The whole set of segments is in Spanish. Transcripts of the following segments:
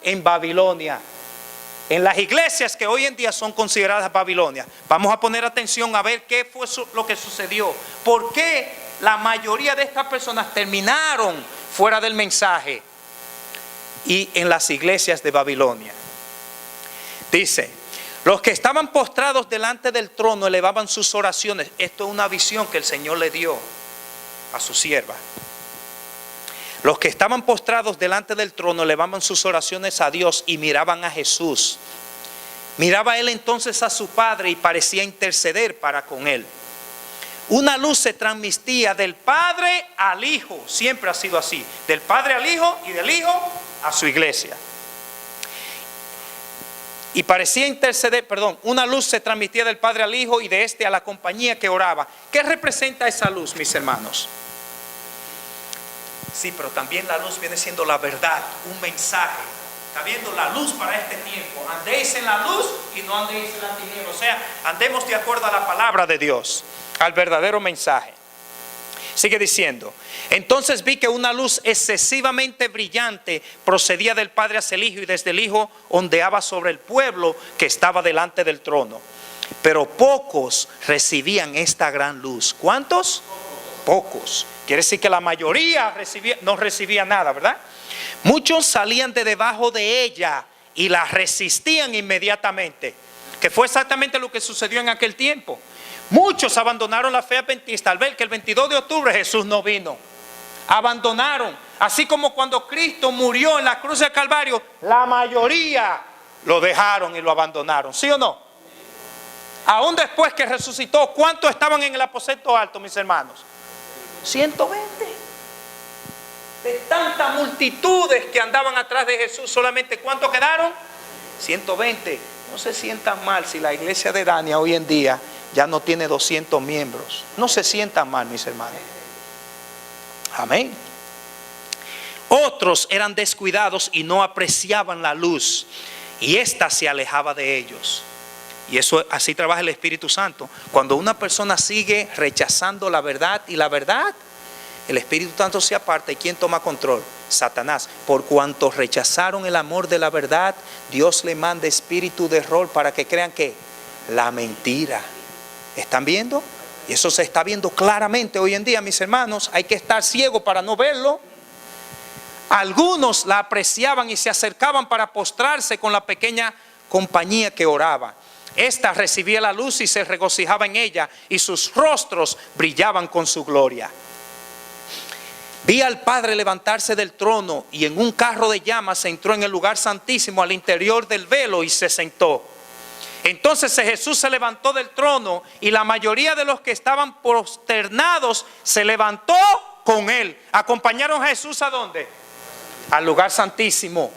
en Babilonia. En las iglesias que hoy en día son consideradas Babilonia. Vamos a poner atención a ver qué fue lo que sucedió. ¿Por qué la mayoría de estas personas terminaron fuera del mensaje y en las iglesias de Babilonia? Dice: los que estaban postrados delante del trono elevaban sus oraciones. Esto es una visión que el Señor le dio a su sierva. Los que estaban postrados delante del trono elevaban sus oraciones a Dios y miraban a Jesús. Miraba él entonces a su Padre y parecía interceder para con él. Una luz se transmitía del Padre al Hijo. Siempre ha sido así. Del Padre al Hijo y del Hijo a su iglesia. Y parecía interceder, una luz se transmitía del Padre al Hijo y de este a la compañía que oraba. ¿Qué representa esa luz, mis hermanos? Sí, pero también la luz viene siendo la verdad, un mensaje. Está viendo la luz para este tiempo. Andéis en la luz y no andéis en la tiniebla. O sea, andemos de acuerdo a la palabra de Dios, al verdadero mensaje. Sigue diciendo: entonces vi que una luz excesivamente brillante procedía del Padre hacia el Hijo y desde el Hijo ondeaba sobre el pueblo que estaba delante del trono. Pero pocos recibían esta gran luz. ¿Cuántos? Pocos. Quiere decir que la mayoría no recibía nada, ¿verdad? Muchos salían de debajo de ella y la resistían inmediatamente. Que fue exactamente lo que sucedió en aquel tiempo. Muchos abandonaron la fe adventista al ver que el 22 de octubre Jesús no vino. Abandonaron. Así como cuando Cristo murió en la cruz del Calvario, la mayoría lo dejaron y lo abandonaron. ¿Sí o no? Aún después que resucitó, ¿cuántos estaban en el aposento alto, mis hermanos? 120. De tantas multitudes que andaban atrás de Jesús, solamente ¿cuántos quedaron? 120. No se sientan mal si la iglesia de Dania hoy en día ya no tiene 200 miembros. No se sientan mal, mis hermanos. Amén. Otros eran descuidados y no apreciaban la luz, y ésta se alejaba de ellos. Y eso, así trabaja el Espíritu Santo. Cuando una persona sigue rechazando la verdad y la verdad, el Espíritu Santo se aparta. ¿Y quién toma control? Satanás. Por cuanto rechazaron el amor de la verdad, Dios le manda espíritu de error para que crean que la mentira. ¿Están viendo? Y eso se está viendo claramente hoy en día, mis hermanos. Hay que estar ciego para no verlo. Algunos la apreciaban y se acercaban para postrarse con la pequeña compañía que oraba. Esta recibía la luz y se regocijaba en ella, y sus rostros brillaban con su gloria. Vi al Padre levantarse del trono, y en un carro de llamas entró en el lugar santísimo al interior del velo y se sentó. Entonces Jesús se levantó del trono, y la mayoría de los que estaban prosternados se levantó con él. ¿Acompañaron a Jesús a dónde? Al lugar santísimo.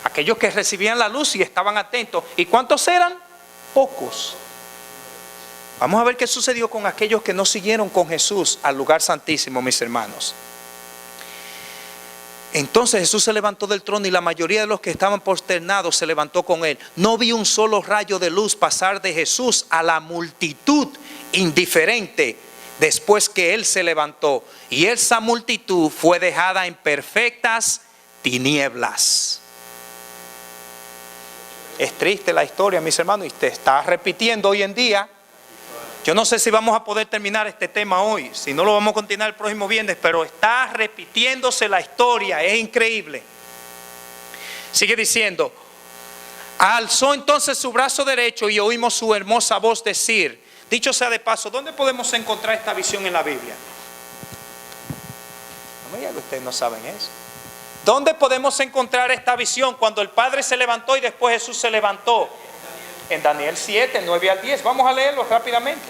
Aquellos que recibían la luz y estaban atentos. ¿Y cuántos eran? Pocos. Vamos a ver qué sucedió con aquellos que no siguieron con Jesús al lugar santísimo, mis hermanos. Entonces Jesús se levantó del trono y la mayoría de los que estaban posternados se levantó con él. No vi un solo rayo de luz pasar de Jesús a la multitud indiferente después que él se levantó. Y esa multitud fue dejada en perfectas tinieblas. Es triste la historia, mis hermanos, y te está repitiendo hoy en día. Yo no sé si vamos a poder terminar este tema hoy, si no lo vamos a continuar el próximo viernes, pero está repitiéndose la historia, es increíble. Sigue diciendo: alzó entonces su brazo derecho y oímos su hermosa voz decir. Dicho sea de paso, ¿dónde podemos encontrar esta visión en la Biblia? No me digan que ustedes no saben eso. ¿Dónde podemos encontrar esta visión cuando el Padre se levantó y después Jesús se levantó? En Daniel 7, 9 al 10. Vamos a leerlo rápidamente.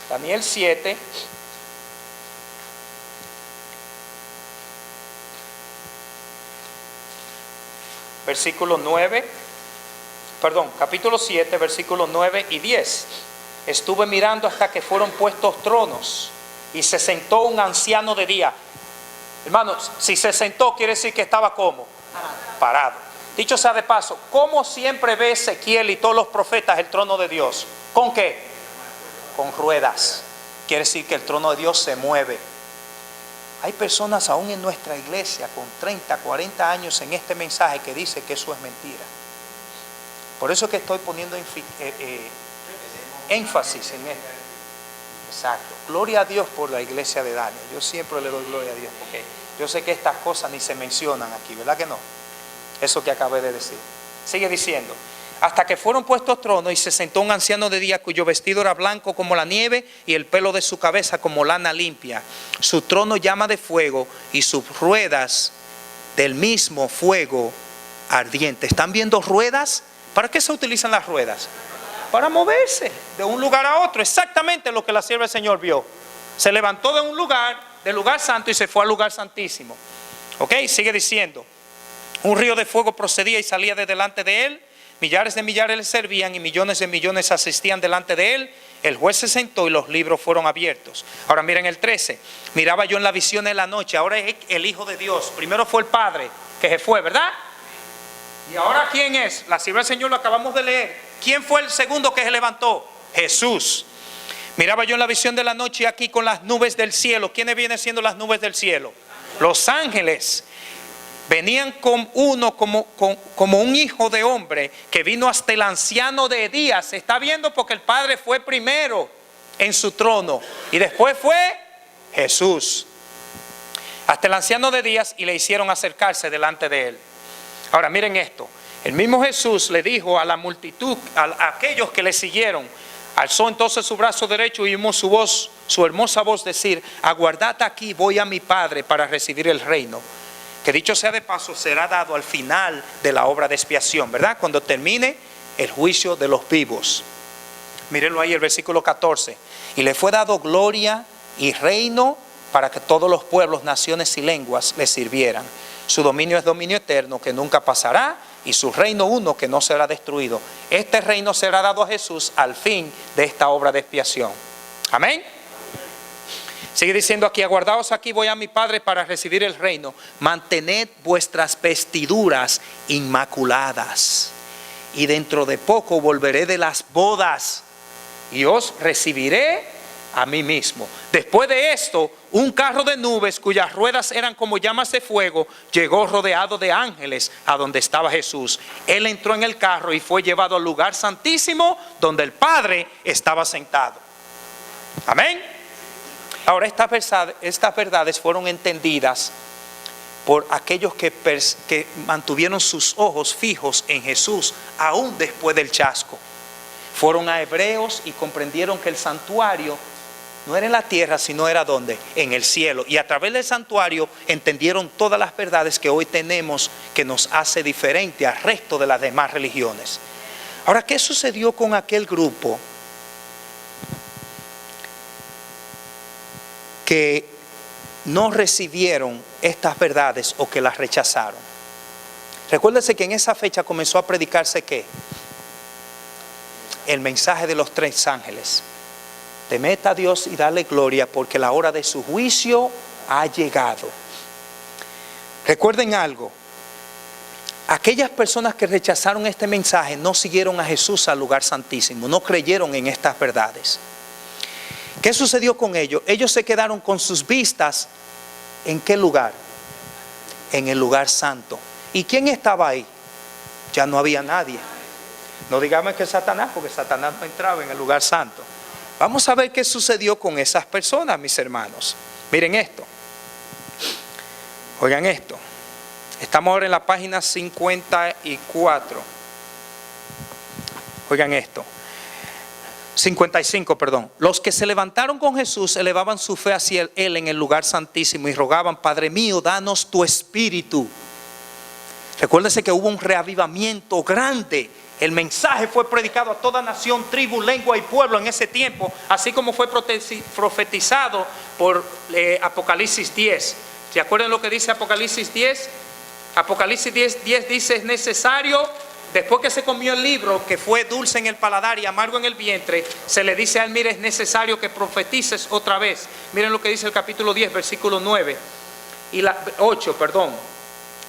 Daniel 7. Versículo 9. Capítulo 7, versículos 9 y 10. Estuve mirando hasta que fueron puestos tronos y se sentó un anciano de día. Hermanos, si se sentó quiere decir que estaba ¿cómo? Parado. Dicho sea de paso, ¿cómo siempre ve Ezequiel y todos los profetas el trono de Dios? ¿Con qué? Con ruedas. Quiere decir que el trono de Dios se mueve. Hay personas aún en nuestra iglesia con 30, 40 años en este mensaje que dice que eso es mentira. Por eso es que estoy poniendo énfasis en esto. Exacto. Gloria a Dios por la iglesia de Daniel. Yo siempre le doy gloria a Dios porque yo sé que estas cosas ni se mencionan aquí, ¿verdad que no? Eso que acabé de decir. Sigue diciendo. Hasta que fueron puestos tronos y se sentó un anciano de día cuyo vestido era blanco como la nieve y el pelo de su cabeza como lana limpia. Su trono llama de fuego y sus ruedas del mismo fuego ardiente. ¿Están viendo ruedas? ¿Para qué se utilizan las ruedas? Para moverse de un lugar a otro. Exactamente lo que la sierva del Señor vio. Se levantó de un lugar, del lugar santo, y se fue al lugar santísimo. Ok, sigue diciendo. Un río de fuego procedía y salía de delante de él. Millares de millares le servían y millones de millones asistían delante de él. El juez se sentó y los libros fueron abiertos. Ahora miren el 13. Miraba yo en la visión de la noche. Ahora es el Hijo de Dios. Primero fue el Padre que se fue, ¿verdad? Y ahora ¿quién es? La sierva del Señor lo acabamos de leer. ¿Quién fue el segundo que se levantó? Jesús. Miraba yo en la visión de la noche aquí con las nubes del cielo. ¿Quiénes vienen siendo las nubes del cielo? Los ángeles. Venían con uno como un hijo de hombre que vino hasta el anciano de días. Se está viendo porque el Padre fue primero en su trono y después fue Jesús. Hasta el anciano de días y le hicieron acercarse delante de él. Ahora miren esto. El mismo Jesús le dijo a la multitud, a aquellos que le siguieron, alzó entonces su brazo derecho y oímos su voz, su hermosa voz decir: aguardad aquí, voy a mi Padre para recibir el reino. Que dicho sea de paso, será dado al final de la obra de expiación, ¿verdad? Cuando termine el juicio de los vivos. Mírenlo ahí, el versículo 14. Y le fue dado gloria y reino para que todos los pueblos, naciones y lenguas le sirvieran. Su dominio es dominio eterno que nunca pasará y su reino uno que no será destruido. Este reino será dado a Jesús al fin de esta obra de expiación. Amén. Sigue diciendo aquí: aguardaos aquí, voy a mi Padre para recibir el reino. Mantened vuestras vestiduras inmaculadas. Y dentro de poco volveré de las bodas y os recibiré a mí mismo. Después de esto, un carro de nubes cuyas ruedas eran como llamas de fuego llegó rodeado de ángeles a donde estaba Jesús. Él entró en el carro y fue llevado al lugar santísimo donde el Padre estaba sentado. Amén. Ahora estas verdades fueron entendidas por aquellos que mantuvieron sus ojos fijos en Jesús aún después del chasco. Fueron a Hebreos y comprendieron que el santuario no era en la tierra, sino era ¿dónde? En el cielo. Y a través del santuario entendieron todas las verdades que hoy tenemos, que nos hace diferente al resto de las demás religiones. Ahora, ¿qué sucedió con aquel grupo que no recibieron estas verdades o que las rechazaron? Recuérdense que en esa fecha comenzó a predicarse ¿qué? El mensaje de los 3 ángeles. Temed a Dios y dale gloria porque la hora de su juicio ha llegado. Recuerden algo. Aquellas personas que rechazaron este mensaje no siguieron a Jesús al lugar santísimo, no creyeron en estas verdades. ¿Qué sucedió con ellos? Ellos se quedaron con sus vistas. ¿En qué lugar? En el lugar santo. ¿Y quién estaba ahí? Ya no había nadie. No digamos que Satanás, porque Satanás no entraba en el lugar santo. Vamos a ver qué sucedió con esas personas, mis hermanos. Miren esto. Oigan esto. Estamos ahora en la página 54. Oigan esto. 55, perdón. Los que se levantaron con Jesús elevaban su fe hacia Él en el lugar santísimo y rogaban: Padre mío, danos tu espíritu. Recuérdense que hubo un reavivamiento grande. El mensaje fue predicado a toda nación, tribu, lengua y pueblo en ese tiempo, así como fue profetizado por Apocalipsis 10. ¿Se acuerdan lo que dice Apocalipsis 10? Apocalipsis 10 dice: es necesario, después que se comió el libro, que fue dulce en el paladar y amargo en el vientre, se le dice a él: mire, es necesario que profetices otra vez. Miren lo que dice el capítulo 10, versículo 9 y 8, perdón.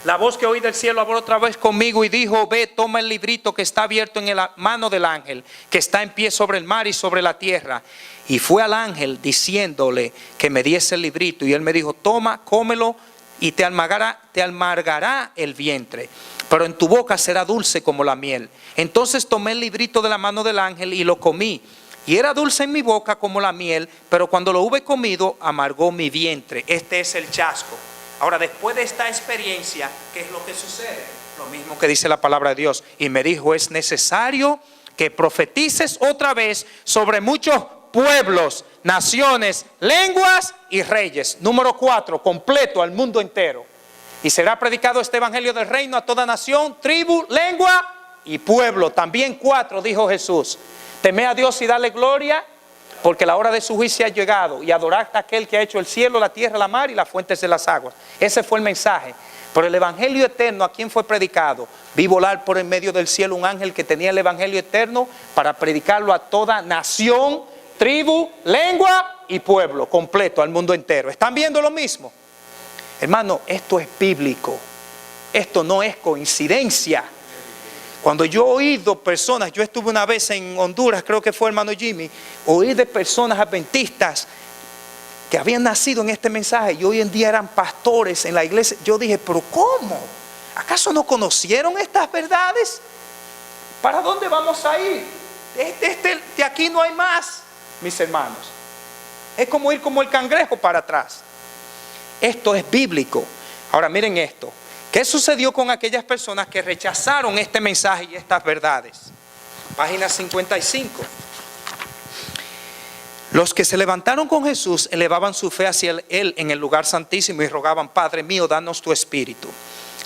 La voz que oí del cielo habló otra vez conmigo y dijo: ve, toma el librito que está abierto en la mano del ángel que está en pie sobre el mar y sobre la tierra. Y fue al ángel diciéndole que me diese el librito, y él me dijo: toma, cómelo, y te amargará el vientre, pero en tu boca será dulce como la miel. Entonces tomé el librito de la mano del ángel y lo comí, y era dulce en mi boca como la miel, pero cuando lo hube comido amargó mi vientre. Este es el chasco. Ahora, después de esta experiencia, ¿qué es lo que sucede? Lo mismo que dice la palabra de Dios. Y me dijo: es necesario que profetices otra vez sobre muchos pueblos, naciones, lenguas y reyes. Número 4, completo al mundo entero. Y será predicado este evangelio del reino a toda nación, tribu, lengua y pueblo. También 4, dijo Jesús: temed a Dios y dale gloria, porque la hora de su juicio ha llegado, y adorad a aquel que ha hecho el cielo, la tierra, la mar y las fuentes de las aguas. Ese fue el mensaje. Pero el evangelio eterno, ¿a quién fue predicado? Vi volar por en medio del cielo un ángel que tenía el evangelio eterno para predicarlo a toda nación, tribu, lengua y pueblo, completo al mundo entero. ¿Están viendo lo mismo? Hermano, esto es bíblico. Esto no es coincidencia. Cuando yo he oído personas, yo estuve una vez en Honduras, creo que fue hermano Jimmy, oí de personas adventistas que habían nacido en este mensaje y hoy en día eran pastores en la iglesia. Yo dije: pero ¿cómo? ¿Acaso no conocieron estas verdades? ¿Para dónde vamos a ir? De aquí no hay más, mis hermanos. Es como ir como el cangrejo para atrás. Esto es bíblico. Ahora miren esto. ¿Qué sucedió con aquellas personas que rechazaron este mensaje y estas verdades? Página 55. Los que se levantaron con Jesús elevaban su fe hacia Él en el lugar santísimo y rogaban: Padre mío, danos tu Espíritu.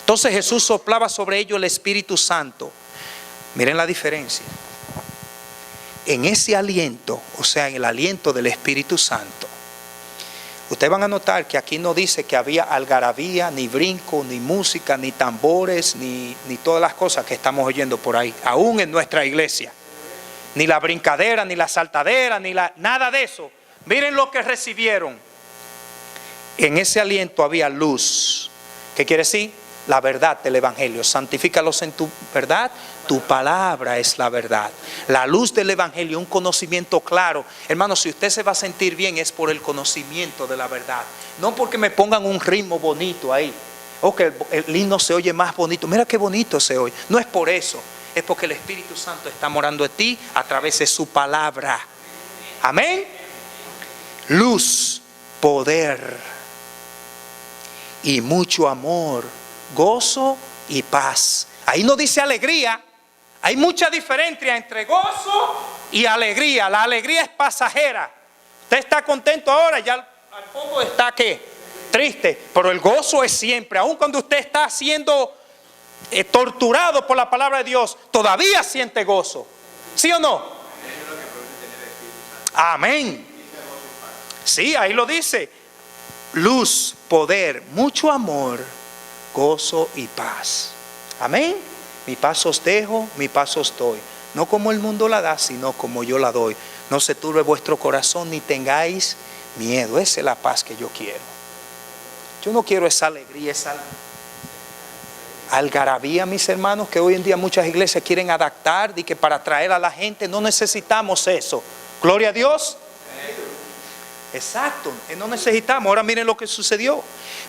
Entonces Jesús soplaba sobre ellos el Espíritu Santo. Miren la diferencia. En ese aliento, o sea, en el aliento del Espíritu Santo, ustedes van a notar que aquí no dice que había algarabía, ni brinco, ni música, ni tambores, ni todas las cosas que estamos oyendo por ahí, aún en nuestra iglesia. Ni la brincadera, ni la saltadera, nada de eso. Miren lo que recibieron. En ese aliento había luz. ¿Qué quiere decir? La verdad del evangelio. Santifícalos en tu verdad. Tu palabra es la verdad. La luz del evangelio, un conocimiento claro. Hermano, si usted se va a sentir bien es por el conocimiento de la verdad. No porque me pongan un ritmo bonito ahí, o que el himno se oye más bonito. Mira qué bonito se oye. No es por eso. Es porque el Espíritu Santo está morando en ti a través de su palabra. Amén. Luz, poder y mucho amor, gozo y paz. Ahí no dice alegría. Hay mucha diferencia entre gozo y alegría. La alegría es pasajera. Usted está contento ahora, ya al poco está ¿qué? Triste. Pero el gozo es siempre. Aun cuando usted está siendo torturado por la palabra de Dios, todavía siente gozo. ¿Sí o no? Amén. Sí, ahí lo dice. Luz, poder, mucho amor, gozo y paz. Amén. Mi paz os dejo, mi paz os doy. No como el mundo la da, sino como yo la doy. No se turbe vuestro corazón ni tengáis miedo. Esa es la paz que yo quiero. Yo no quiero esa alegría, esa algarabía, mis hermanos, que hoy en día muchas iglesias quieren adaptar y que para atraer a la gente. No necesitamos eso. Gloria a Dios. Exacto, no necesitamos. Ahora miren lo que sucedió.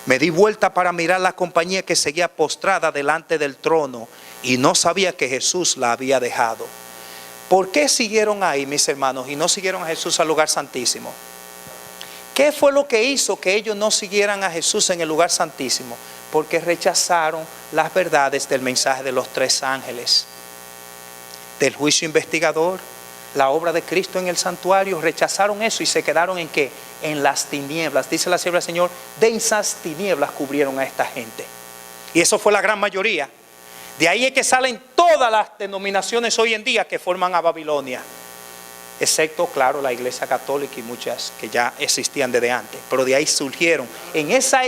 Me di vuelta para mirar la compañía que seguía postrada delante del trono y no sabía que Jesús la había dejado. ¿Por qué siguieron ahí, mis hermanos, y no siguieron a Jesús al lugar santísimo? ¿Qué fue lo que hizo que ellos no siguieran a Jesús en el lugar santísimo? Porque rechazaron las verdades del mensaje de los 3 ángeles, del juicio investigador, la obra de Cristo en el santuario. Rechazaron eso y se quedaron ¿en qué? En las tinieblas. Dice la sierva del Señor: densas tinieblas cubrieron a esta gente. Y eso fue la gran mayoría. De ahí es que salen todas las denominaciones hoy en día que forman a Babilonia, excepto, claro, la iglesia católica y muchas que ya existían desde antes. Pero de ahí surgieron.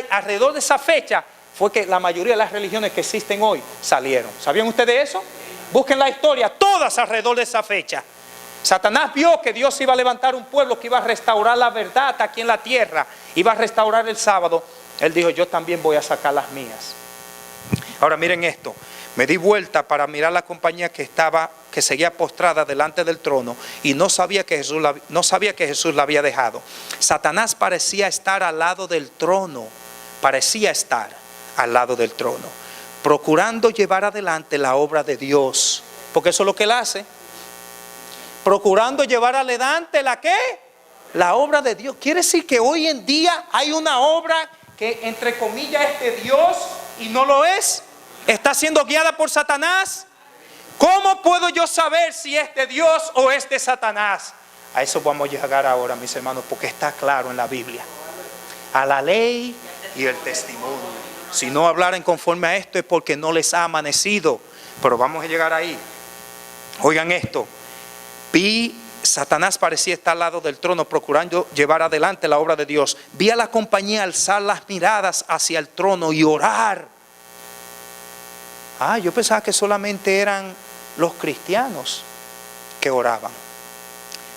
Alrededor de esa fecha fue que la mayoría de las religiones que existen hoy salieron. ¿Sabían ustedes eso? Busquen la historia, todas alrededor de esa fecha. Satanás vio que Dios iba a levantar un pueblo que iba a restaurar la verdad aquí en la tierra, iba a restaurar el sábado. Él dijo: yo también voy a sacar las mías. Ahora miren esto. Me di vuelta para mirar la compañía que seguía postrada delante del trono y no sabía que Jesús la había dejado. Satanás parecía estar al lado del trono, procurando llevar adelante la obra de Dios, porque eso es lo que él hace, procurando llevar adelante ¿la qué? La obra de Dios. Quiere decir que hoy en día hay una obra que entre comillas es de Dios y no lo es. ¿Está siendo guiada por Satanás? ¿Cómo puedo yo saber si es de Dios o es de Satanás? A eso vamos a llegar ahora, mis hermanos, porque está claro en la Biblia. A la ley y el testimonio. Si no hablaran conforme a esto es porque no les ha amanecido. Pero vamos a llegar ahí. Oigan esto. Satanás parecía estar al lado del trono procurando llevar adelante la obra de Dios. Vi a la compañía alzar las miradas hacia el trono y orar. Yo pensaba que solamente eran los cristianos que oraban.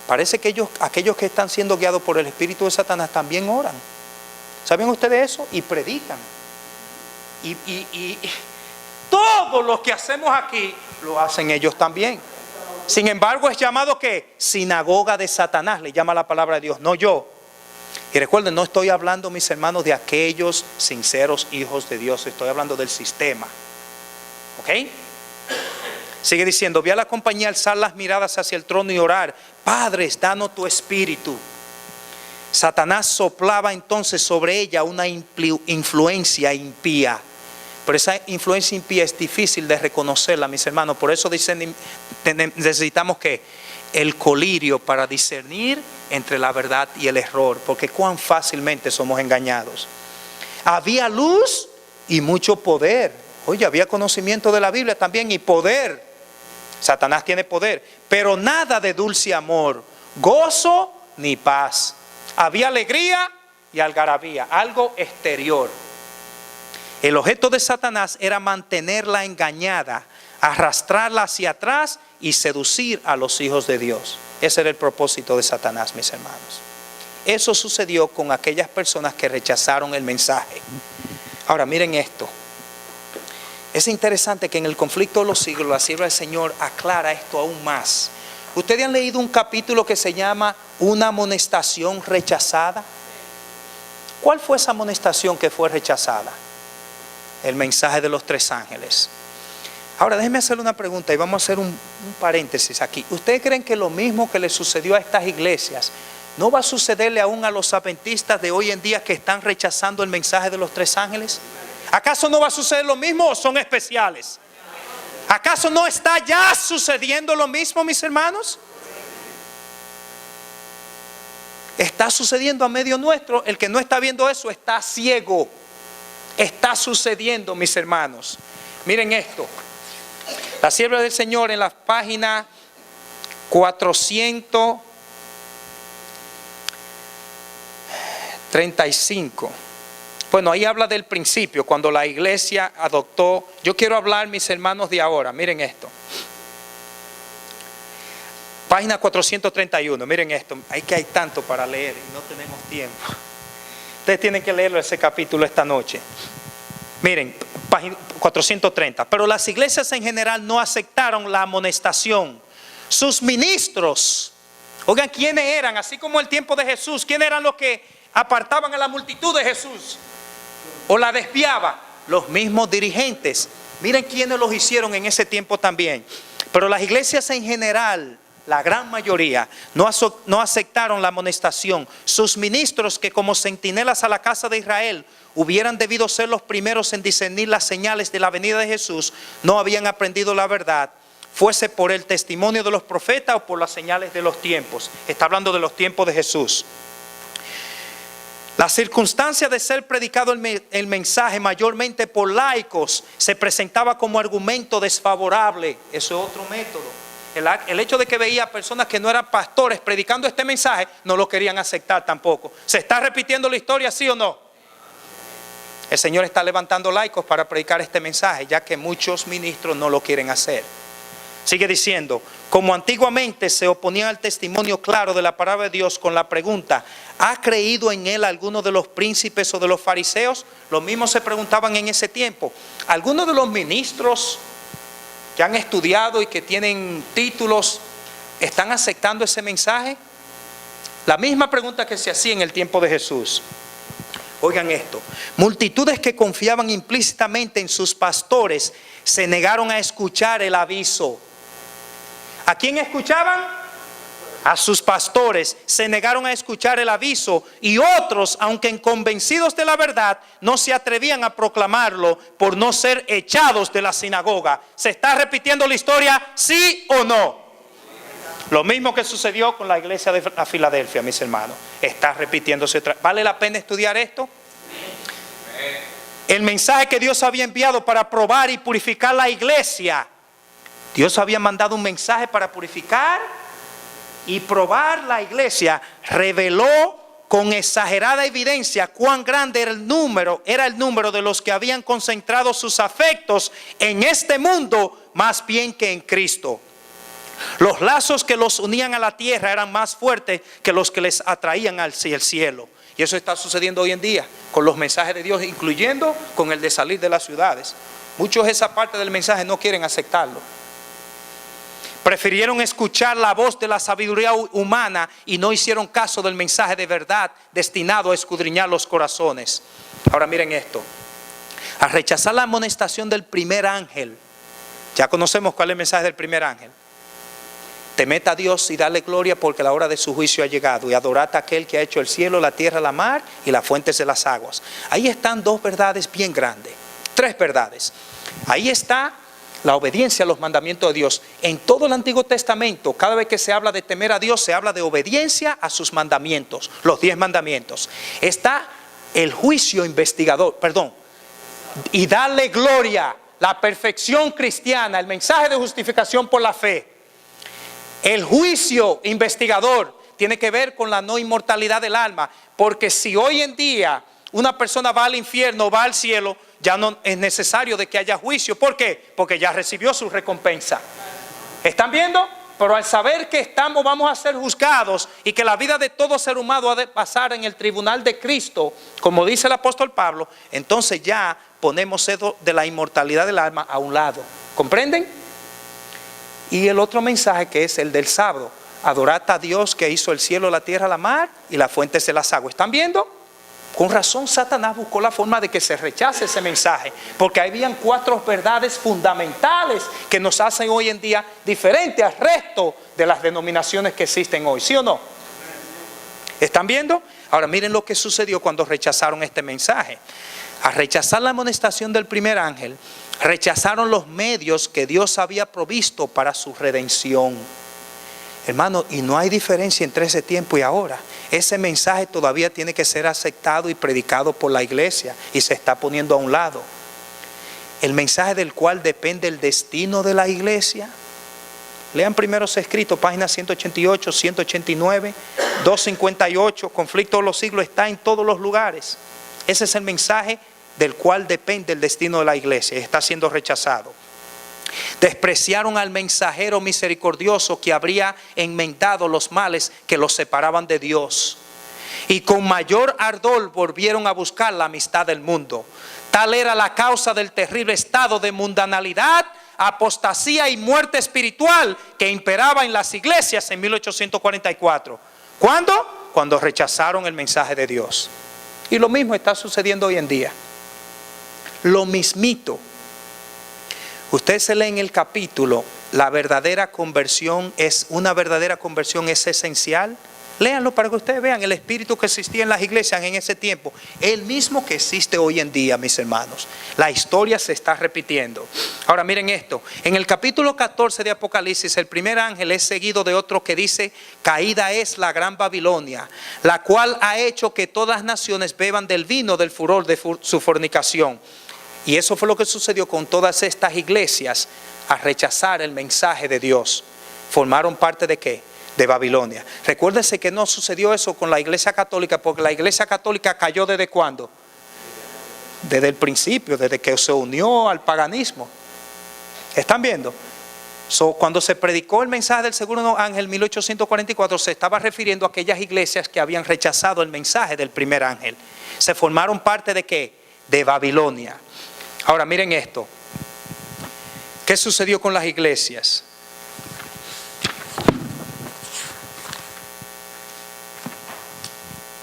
Parece que aquellos que están siendo guiados por el espíritu de Satanás también oran. ¿Saben ustedes eso? Y predican. Y todo lo que hacemos aquí lo hacen ellos también. Sin embargo, es llamado ¿qué? Sinagoga de Satanás, le llama la palabra de Dios, no yo. Y recuerden, no estoy hablando, mis hermanos, de aquellos sinceros hijos de Dios. Estoy hablando del sistema. ¿Ok? Sigue diciendo, vi a la compañía alzar las miradas hacia el trono y orar. Padre, danos tu espíritu. Satanás soplaba entonces sobre ella una influencia impía. Pero esa influencia impía es difícil de reconocerla, mis hermanos. Por eso dicen, necesitamos que el colirio para discernir entre la verdad y el error. Porque cuán fácilmente somos engañados. Había luz y mucho poder. Oye, había conocimiento de la Biblia también y poder. Satanás tiene poder, pero nada de dulce amor, gozo ni paz. Había alegría y algarabía, algo exterior. El objeto de Satanás era mantenerla engañada, arrastrarla hacia atrás y seducir a los hijos de Dios. Ese era el propósito de Satanás, mis hermanos. Eso sucedió con aquellas personas que rechazaron el mensaje. Ahora miren esto. Es interesante que en el conflicto de los siglos la sierva del Señor aclara esto aún más. ¿Ustedes han leído un capítulo que se llama Una amonestación rechazada? ¿Cuál fue esa amonestación que fue rechazada? El mensaje de los 3 ángeles. Ahora déjenme hacerle una pregunta y vamos a hacer un paréntesis aquí. ¿Ustedes creen que lo mismo que le sucedió a estas iglesias no va a sucederle aún a los adventistas de hoy en día que están rechazando el mensaje de los 3 ángeles? ¿Acaso no va a suceder lo mismo o son especiales? ¿Acaso no está ya sucediendo lo mismo, mis hermanos? Está sucediendo a medio nuestro. El que no está viendo eso está ciego. Está sucediendo, mis hermanos. Miren esto. La sierva del Señor en la página 435. Bueno, ahí habla del principio, cuando la iglesia adoptó. Yo quiero hablar, mis hermanos, de ahora. Miren esto. Página 431, miren esto. Hay tanto para leer y no tenemos tiempo. Ustedes tienen que leerlo ese capítulo esta noche. Miren, página 430. Pero las iglesias en general no aceptaron la amonestación. Sus ministros, oigan, ¿quiénes eran? Así como el tiempo de Jesús, ¿quiénes eran los que apartaban a la multitud de Jesús o la desviaban? Los mismos dirigentes. Miren quiénes los hicieron en ese tiempo también. Pero las iglesias en general, la gran mayoría, no aceptaron la amonestación. Sus ministros, que como centinelas a la casa de Israel hubieran debido ser los primeros en discernir las señales de la venida de Jesús, no habían aprendido la verdad, fuese por el testimonio de los profetas o por las señales de los tiempos. Está hablando de los tiempos de Jesús. La circunstancia de ser predicado el mensaje mayormente por laicos se presentaba como argumento desfavorable. Eso es otro método. El hecho de que veía personas que no eran pastores predicando este mensaje, no lo querían aceptar tampoco. ¿Se está repitiendo la historia, sí o no? El Señor está levantando laicos para predicar este mensaje, ya que muchos ministros no lo quieren hacer. Sigue diciendo, como antiguamente se oponían al testimonio claro de la palabra de Dios con la pregunta, ¿ha creído en él alguno de los príncipes o de los fariseos? Lo mismo se preguntaban en ese tiempo. ¿Algunos de los ministros que han estudiado y que tienen títulos están aceptando ese mensaje? La misma pregunta que se hacía en el tiempo de Jesús. Oigan esto, multitudes que confiaban implícitamente en sus pastores se negaron a escuchar el aviso. ¿A quién escuchaban? A sus pastores. Se negaron a escuchar el aviso y otros, aunque convencidos de la verdad, no se atrevían a proclamarlo por no ser echados de la sinagoga. ¿Se está repitiendo la historia, sí o no? Lo mismo que sucedió con la iglesia de Filadelfia, mis hermanos. Está repitiéndose. ¿Vale la pena estudiar esto? El mensaje que Dios había enviado para probar y purificar la iglesia. Dios había mandado un mensaje para purificar y probar la iglesia. Reveló con exagerada evidencia cuán grande era el número de los que habían concentrado sus afectos en este mundo más bien que en Cristo. Los lazos que los unían a la tierra eran más fuertes que los que les atraían hacia el cielo. Y eso está sucediendo hoy en día con los mensajes de Dios, incluyendo con el de salir de las ciudades. Muchos de esa parte del mensaje no quieren aceptarlo. Prefirieron escuchar la voz de la sabiduría humana y no hicieron caso del mensaje de verdad destinado a escudriñar los corazones. Ahora miren esto. Al rechazar la amonestación del primer ángel, ya conocemos cuál es el mensaje del primer ángel. Temed a Dios y dale gloria porque la hora de su juicio ha llegado, y adorad a aquel que ha hecho el cielo, la tierra, la mar y las fuentes de las aguas. Ahí están dos verdades bien grandes, tres verdades. Ahí está la obediencia a los mandamientos de Dios. En todo el Antiguo Testamento, cada vez que se habla de temer a Dios, se habla de obediencia a sus mandamientos, los 10 mandamientos. Está el juicio investigador, y darle gloria, la perfección cristiana, el mensaje de justificación por la fe. El juicio investigador tiene que ver con la no inmortalidad del alma, porque si hoy en día una persona va al infierno o va al cielo, ya no es necesario de que haya juicio. ¿Por qué? Porque ya recibió su recompensa. ¿Están viendo? Pero al saber que vamos a ser juzgados y que la vida de todo ser humano ha de pasar en el tribunal de Cristo, como dice el apóstol Pablo, entonces ya ponemos eso de la inmortalidad del alma a un lado. ¿Comprenden? Y el otro mensaje, que es el del sábado: adorad a Dios que hizo el cielo, la tierra, la mar y las fuentes de las aguas. ¿Están viendo? Con razón Satanás buscó la forma de que se rechace ese mensaje, porque habían 4 verdades fundamentales que nos hacen hoy en día diferentes al resto de las denominaciones que existen hoy. ¿Sí o no? ¿Están viendo? Ahora miren lo que sucedió cuando rechazaron este mensaje. Al rechazar la amonestación del primer ángel, rechazaron los medios que Dios había provisto para su redención. Hermano, y no hay diferencia entre ese tiempo y ahora. Ese mensaje todavía tiene que ser aceptado y predicado por la iglesia, y se está poniendo a un lado. El mensaje del cual depende el destino de la iglesia. Lean primeros escritos, páginas 188, 189, 258. Conflicto de los siglos está en todos los lugares. Ese es el mensaje del cual depende el destino de la iglesia. Está siendo rechazado. Despreciaron al mensajero misericordioso que habría enmendado los males que los separaban de Dios, y con mayor ardor volvieron a buscar la amistad del mundo. Tal era la causa del terrible estado de mundanalidad, apostasía y muerte espiritual que imperaba en las iglesias en 1844. ¿Cuándo? Cuando rechazaron el mensaje de Dios. Y lo mismo está sucediendo hoy en día. Lo mismito. Usted se lee en el capítulo, una verdadera conversión es esencial. Léanlo para que ustedes vean el espíritu que existía en las iglesias en ese tiempo, el mismo que existe hoy en día, mis hermanos. La historia se está repitiendo. Ahora miren esto, en el capítulo 14 de Apocalipsis, el primer ángel es seguido de otro que dice: caída es la gran Babilonia, la cual ha hecho que todas las naciones beban del vino del furor de su fornicación. Y eso fue lo que sucedió con todas estas iglesias al rechazar el mensaje de Dios. ¿Formaron parte de qué? De Babilonia. Recuérdense que no sucedió eso con la iglesia católica, porque la iglesia católica cayó ¿desde cuándo? Desde el principio, desde que se unió al paganismo. ¿Están viendo? Cuando se predicó el mensaje del segundo ángel en 1844, se estaba refiriendo a aquellas iglesias que habían rechazado el mensaje del primer ángel. Se formaron parte de ¿qué? De Babilonia. Ahora miren esto. ¿Qué sucedió con las iglesias?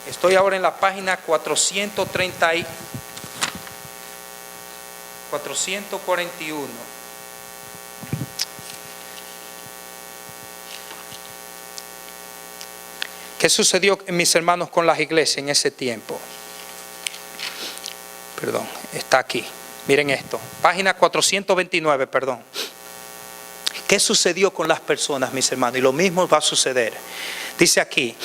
Estoy ahora en la página 441. ¿Qué sucedió, mis hermanos, con las iglesias en ese tiempo? Perdón, está aquí. Miren esto, página 429, perdón. ¿Qué sucedió con las personas, mis hermanos? Y lo mismo va a suceder. Dice aquí,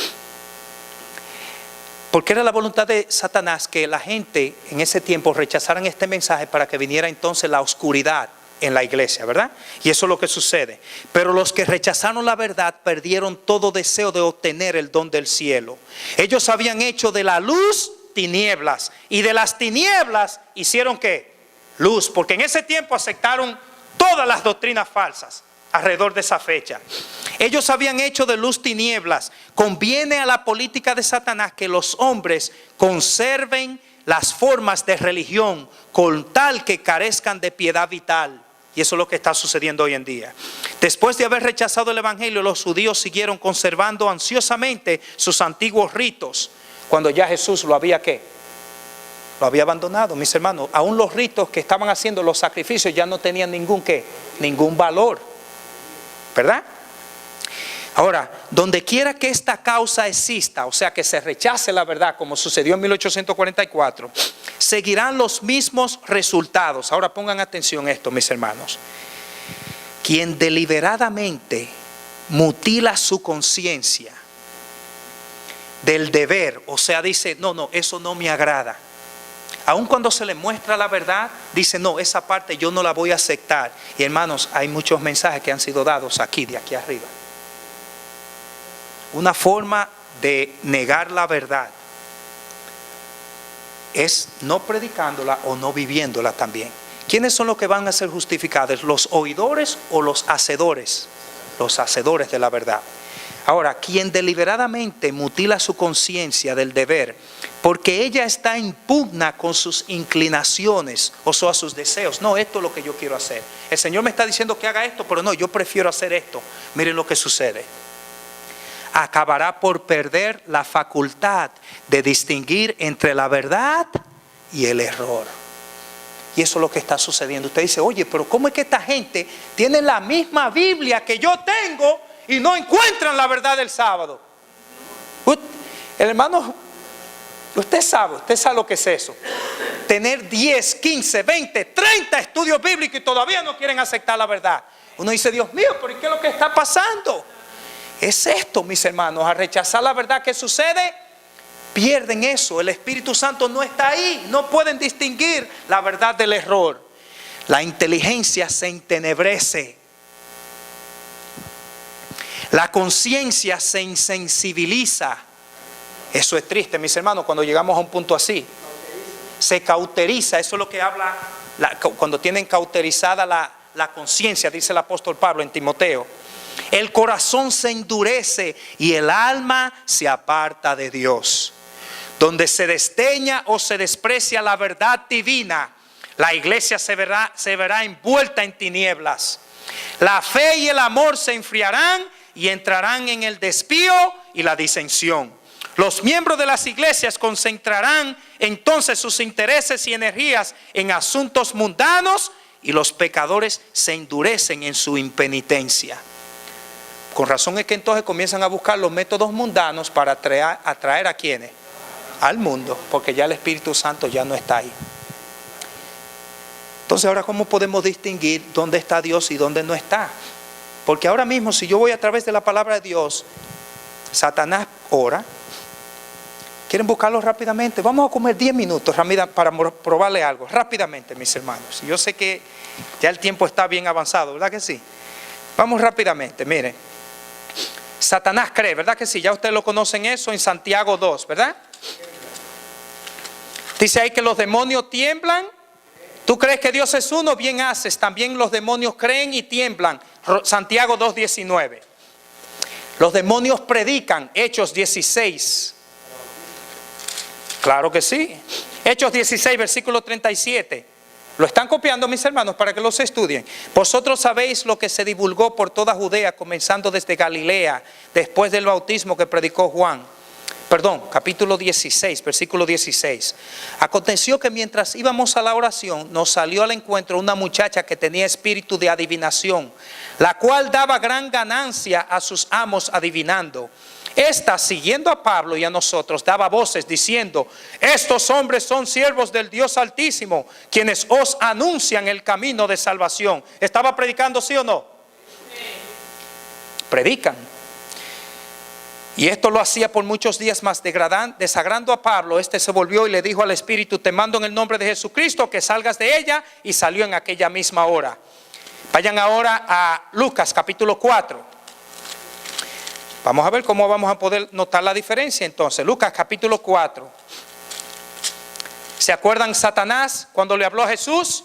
porque era la voluntad de Satanás que la gente en ese tiempo rechazaran este mensaje para que viniera entonces la oscuridad en la iglesia, ¿verdad? Y eso es lo que sucede. Pero los que rechazaron la verdad perdieron todo deseo de obtener el don del cielo. Ellos habían hecho de la luz tinieblas, y de las tinieblas hicieron ¿qué? Luz, porque en ese tiempo aceptaron todas las doctrinas falsas alrededor de esa fecha. Ellos habían hecho de luz tinieblas. Conviene a la política de Satanás que los hombres conserven las formas de religión con tal que carezcan de piedad vital. Y eso es lo que está sucediendo hoy en día. Después de haber rechazado el evangelio, los judíos siguieron conservando ansiosamente sus antiguos ritos, cuando ya Jesús lo había ¿qué? Lo había abandonado, mis hermanos. Aún los ritos que estaban haciendo, los sacrificios, ya no tenían ningún valor, ¿verdad? Ahora, donde quiera que esta causa exista, o sea que se rechace la verdad, como sucedió en 1844, seguirán los mismos resultados. Ahora pongan atención a esto, mis hermanos. Quien deliberadamente mutila su conciencia del deber, o sea, dice, no, eso no me agrada. Aun cuando se le muestra la verdad, dice, no, esa parte yo no la voy a aceptar. Y hermanos, hay muchos mensajes que han sido dados aquí, de aquí arriba. Una forma de negar la verdad es no predicándola o no viviéndola también. ¿Quiénes son los que van a ser justificados? ¿Los oidores o los hacedores? Los hacedores de la verdad. Ahora, quien deliberadamente mutila su conciencia del deber, porque ella está en pugna con sus inclinaciones, o sea, sus deseos. No, esto es lo que yo quiero hacer. El Señor me está diciendo que haga esto, pero no, yo prefiero hacer esto. Miren lo que sucede. Acabará por perder la facultad de distinguir entre la verdad y el error. Y eso es lo que está sucediendo. Usted dice, oye, pero ¿cómo es que esta gente tiene la misma Biblia que yo tengo y no encuentran la verdad del sábado? El hermano, usted sabe lo que es eso. Tener 10, 15, 20, 30 estudios bíblicos y todavía no quieren aceptar la verdad. Uno dice, Dios mío, ¿pero qué es lo que está pasando? Es esto, mis hermanos, a rechazar la verdad. ¿Qué sucede? Pierden eso. El Espíritu Santo no está ahí. No pueden distinguir la verdad del error. La inteligencia se entenebrece. La conciencia se insensibiliza. Eso es triste, mis hermanos, cuando llegamos a un punto así. Se cauteriza. Eso es lo que habla cuando tienen cauterizada la conciencia, dice el apóstol Pablo en Timoteo. El corazón se endurece y el alma se aparta de Dios. Donde se desdeña o se desprecia la verdad divina, la iglesia se verá envuelta en tinieblas. La fe y el amor se enfriarán y entrarán en el desvío y la disensión. Los miembros de las iglesias concentrarán entonces sus intereses y energías en asuntos mundanos y los pecadores se endurecen en su impenitencia. Con razón es que entonces comienzan a buscar los métodos mundanos para atraer a quienes, al mundo, porque ya el Espíritu Santo ya no está ahí. Entonces ahora, ¿cómo podemos distinguir dónde está Dios y dónde no está? Porque ahora mismo, si yo voy a través de la palabra de Dios, Satanás ora. ¿Quieren buscarlo rápidamente? Vamos a comer 10 minutos para probarle algo, rápidamente, mis hermanos. Yo sé que ya el tiempo está bien avanzado, ¿verdad que sí? Vamos rápidamente, miren. Satanás cree, ¿verdad que sí? Ya ustedes lo conocen eso en Santiago 2, ¿verdad? Dice ahí que los demonios tiemblan Tú crees que Dios es uno, bien haces. También los demonios creen y tiemblan. Santiago 2:19. Los demonios predican. Hechos 16. Claro que sí. Hechos 16, versículo 37. Lo están copiando, mis hermanos, para que los estudien. Vosotros sabéis lo que se divulgó por toda Judea, comenzando desde Galilea, después del bautismo que predicó Juan. Perdón, capítulo 16, versículo 16. Aconteció que mientras íbamos a la oración, nos salió al encuentro una muchacha que tenía espíritu de adivinación, la cual daba gran ganancia a sus amos adivinando. Esta, siguiendo a Pablo y a nosotros, daba voces diciendo: estos hombres son siervos del Dios Altísimo, quienes os anuncian el camino de salvación. ¿Estaba predicando, sí o no? Predican. Y esto lo hacía por muchos días más, desagrando a Pablo. Este se volvió y le dijo al espíritu: te mando en el nombre de Jesucristo que salgas de ella. Y salió en aquella misma hora. Vayan ahora a Lucas capítulo 4. Vamos a ver cómo vamos a poder notar la diferencia entonces. Lucas capítulo 4. ¿Se acuerdan Satanás cuando le habló a Jesús?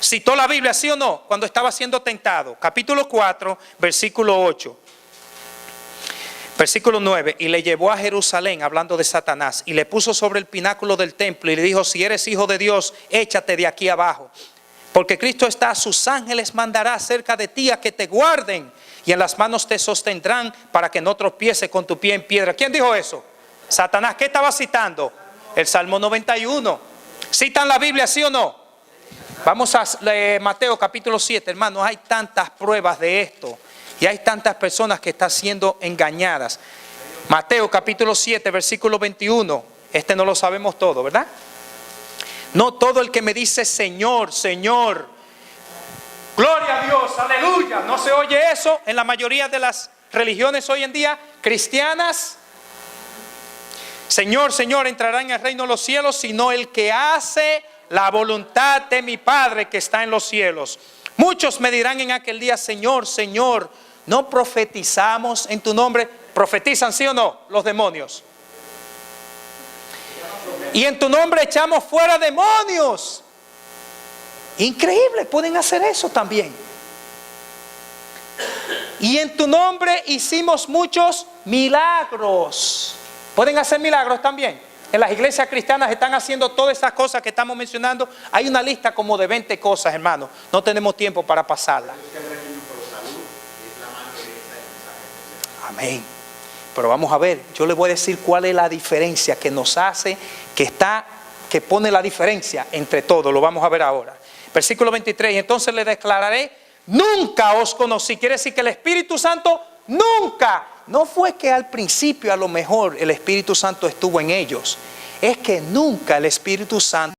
¿Citó la Biblia, sí o no? Cuando estaba siendo tentado. Capítulo 4, versículo 8. Versículo 9, y le llevó a Jerusalén, hablando de Satanás, y le puso sobre el pináculo del templo y le dijo: si eres hijo de Dios, échate de aquí abajo. Porque Cristo está, a sus ángeles mandará cerca de ti a que te guarden, y en las manos te sostendrán para que no tropieces con tu pie en piedra. ¿Quién dijo eso? Satanás. ¿Qué estaba citando? El Salmo 91. ¿Citan la Biblia, sí o no? Vamos a Mateo capítulo 7, hermanos. Hay tantas pruebas de esto. Y hay tantas personas que están siendo engañadas. Mateo capítulo 7, versículo 21. Este no lo sabemos todo, ¿verdad? No todo el que me dice Señor, Señor, gloria a Dios, aleluya. ¿No se oye eso en la mayoría de las religiones hoy en día cristianas? Señor, Señor, entrará en el reino de los cielos, sino el que hace la voluntad de mi Padre que está en los cielos. Muchos me dirán en aquel día: Señor, Señor, ¿no profetizamos en tu nombre? ¿Profetizan, sí o no, los demonios? Y en tu nombre echamos fuera demonios. Increíble, pueden hacer eso también. Y en tu nombre hicimos muchos milagros. ¿Pueden hacer milagros también? En las iglesias cristianas están haciendo todas esas cosas que estamos mencionando. Hay una lista como de 20 cosas, hermanos. No tenemos tiempo para pasarla. Amén. Pero vamos a ver, yo les voy a decir cuál es la diferencia que nos hace, que pone la diferencia entre todos. Lo vamos a ver ahora. Versículo 23, y entonces le declararé: nunca os conocí. Quiere decir que el Espíritu Santo nunca, no fue que al principio a lo mejor el Espíritu Santo estuvo en ellos, es que nunca el Espíritu Santo